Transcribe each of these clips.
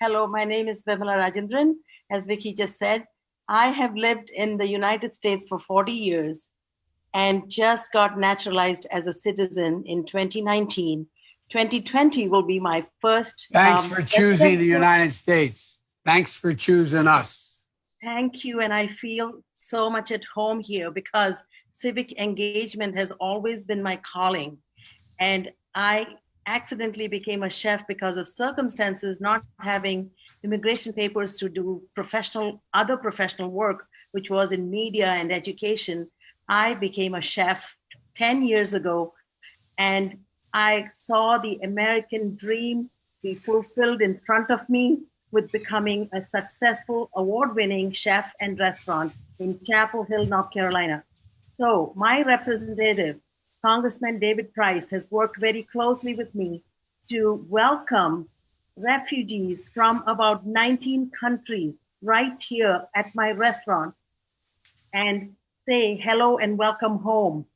Hello, my name is Vimala Rajendran. As Vicky just said, I have lived in the United States for 40 years and just got naturalized as a citizen in 2019. 2020 will be my first. Thanks for choosing the United States. Thanks for choosing us. Thank you. And I feel so much at home here because civic engagement has always been my calling. And I accidentally became a chef because of circumstances, not having immigration papers to do other professional work, which was in media and education. I became a chef 10 years ago, and I saw the American dream be fulfilled in front of me with becoming a successful award-winning chef and restaurant in Chapel Hill, North Carolina. So my representative, Congressman David Price, has worked very closely with me to welcome refugees from about 19 countries right here at my restaurant and say hello and welcome home.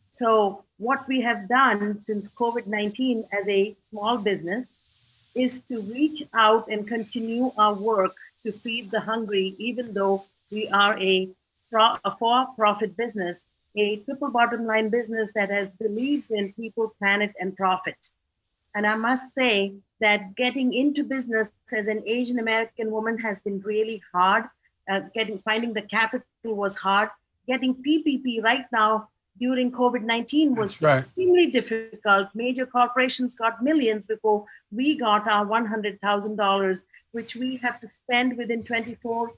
So what we have done since COVID-19 as a small business is to reach out and continue our work to feed the hungry, even though we are a for-profit business, a triple bottom line business that has believed in people, planet, and profit. And I must say that getting into business as an Asian American woman has been really hard. Finding the capital was hard. Getting PPP right now during COVID-19 was extremely difficult. Major corporations got millions before we got our $100,000, which we have to spend within 24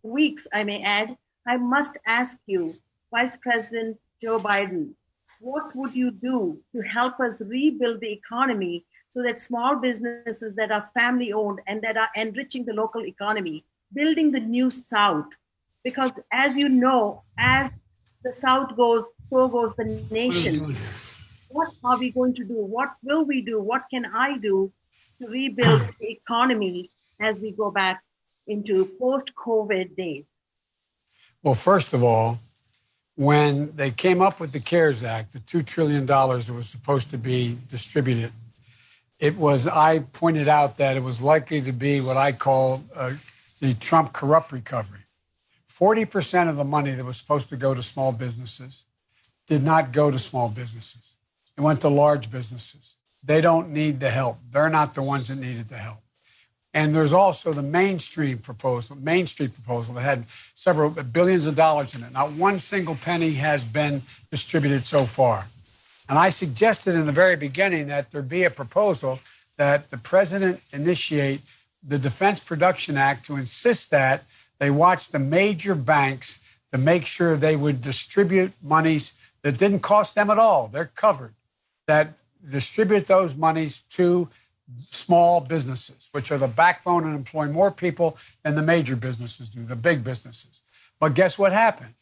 weeks, I may add. I must ask you, Vice President Joe Biden, what would you do to help us rebuild the economy so that small businesses that are family owned and that are enriching the local economy, building the new South? Because as you know, as the South goes, so goes the nation. What are we going to do? What will we do? What can I do to rebuild the economy as we go back into post-COVID days? Well, first of all, when they came up with the CARES Act, the $2 trillion that was supposed to be distributed, I pointed out that it was likely to be what I call the Trump corrupt recovery. 40% of the money that was supposed to go to small businesses did not go to small businesses. It went to large businesses. They don't need the help. They're not the ones that needed the help. And there's also the Main Street proposal that had several billions of dollars in it. Not one single penny has been distributed so far. And I suggested in the very beginning that there be a proposal that the president initiate the Defense Production Act to insist that they watch the major banks to make sure they would distribute monies that didn't cost them at all. They're covered. That distribute those monies to small businesses, which are the backbone and employ more people than the major businesses do, the big businesses. But guess what happened?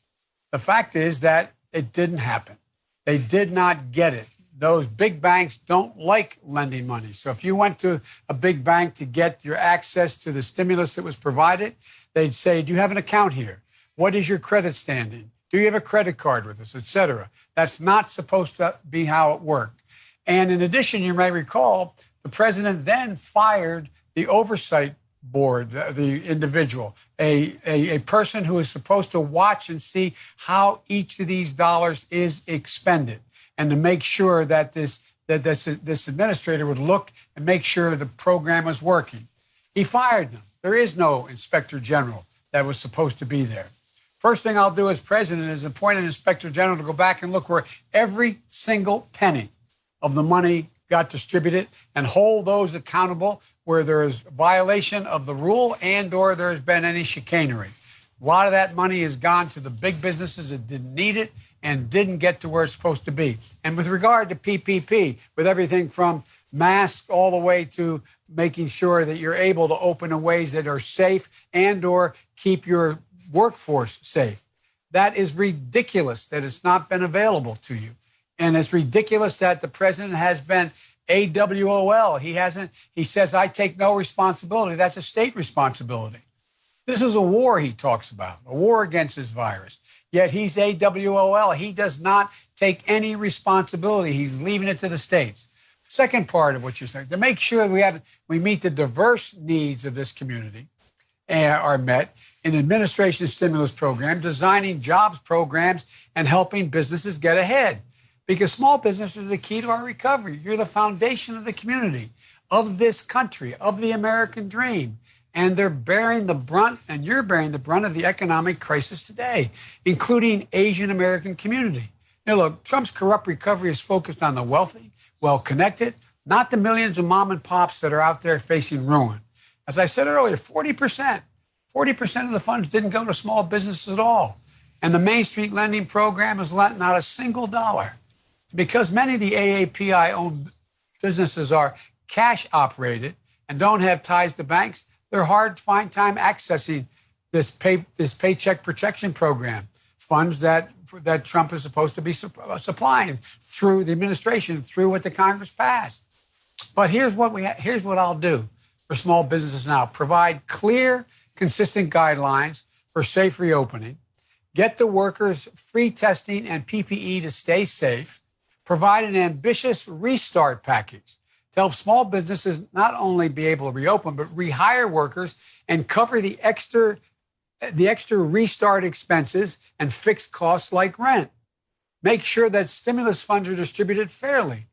The fact is that it didn't happen. They did not get it. Those big banks don't like lending money. So if you went to a big bank to get your access to the stimulus that was provided, they'd say, do you have an account here? What is your credit standing? Do you have a credit card with us, et cetera? That's not supposed to be how it worked. And in addition, you may recall, the president then fired the oversight board, the individual, a person who is supposed to watch and see how each of these dollars is expended, and to make sure that this administrator would look and make sure the program was working. He fired them. There is no inspector general that was supposed to be there. First thing I'll do as president is appoint an inspector general to go back and look where every single penny of the money got distributed and hold those accountable where there is violation of the rule and or there has been any chicanery. A lot of that money has gone to the big businesses that didn't need it and didn't get to where it's supposed to be. And with regard to PPP, with everything from masks all the way to making sure that you're able to open in ways that are safe and or keep your workforce safe, that is ridiculous that it's not been available to you. And it's ridiculous that the president has been AWOL. He says, I take no responsibility. That's a state responsibility. This is a war he talks about, a war against this virus. Yet he's AWOL. He does not take any responsibility. He's leaving it to the states. Second part of what you're saying, to make sure we meet the diverse needs of this community are met in administration stimulus program, designing jobs programs, and helping businesses get ahead. Because small businesses are the key to our recovery. You're the foundation of the community, of this country, of the American dream. And they're bearing the brunt, and you're bearing the brunt of the economic crisis today, including Asian American community. Now, look, Trump's corrupt recovery is focused on the wealthy, well-connected, not the millions of mom and pops that are out there facing ruin. As I said earlier, 40% of the funds didn't go to small businesses at all. And the Main Street lending program has lent not a single dollar. Because many of the AAPI-owned businesses are cash operated and don't have ties to banks, they're hard to find time accessing this paycheck protection program, funds that Trump is supposed to be supplying through the administration, through what the Congress passed. But here's what I'll do for small businesses now: provide clear, consistent guidelines for safe reopening, get the workers free testing and PPE to stay safe, provide an ambitious restart package to help small businesses not only be able to reopen, but rehire workers and cover the extra restart expenses and fixed costs like rent. Make sure that stimulus funds are distributed fairly.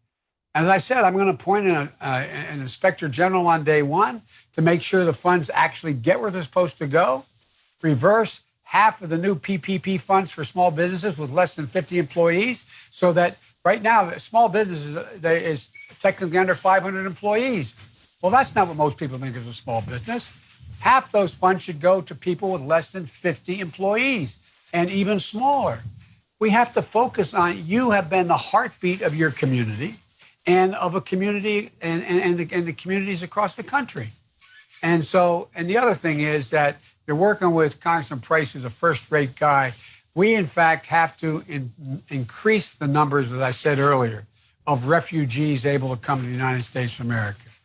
As I said, I'm going to appoint an inspector general on day one to make sure the funds actually get where they're supposed to go. Reverse half of the new PPP funds for small businesses with less than 50 employees, so that right now small businesses is technically under 500 employees. Well, that's not what most people think is a small business. Half those funds should go to people with less than 50 employees and even smaller. We have to focus on, you have been the heartbeat of your community and of a community and the communities across the country. And the other thing is that you're working with Congressman Price, who's a first-rate guy. We, in fact, have to increase the numbers, as I said earlier, of refugees able to come to the United States of America.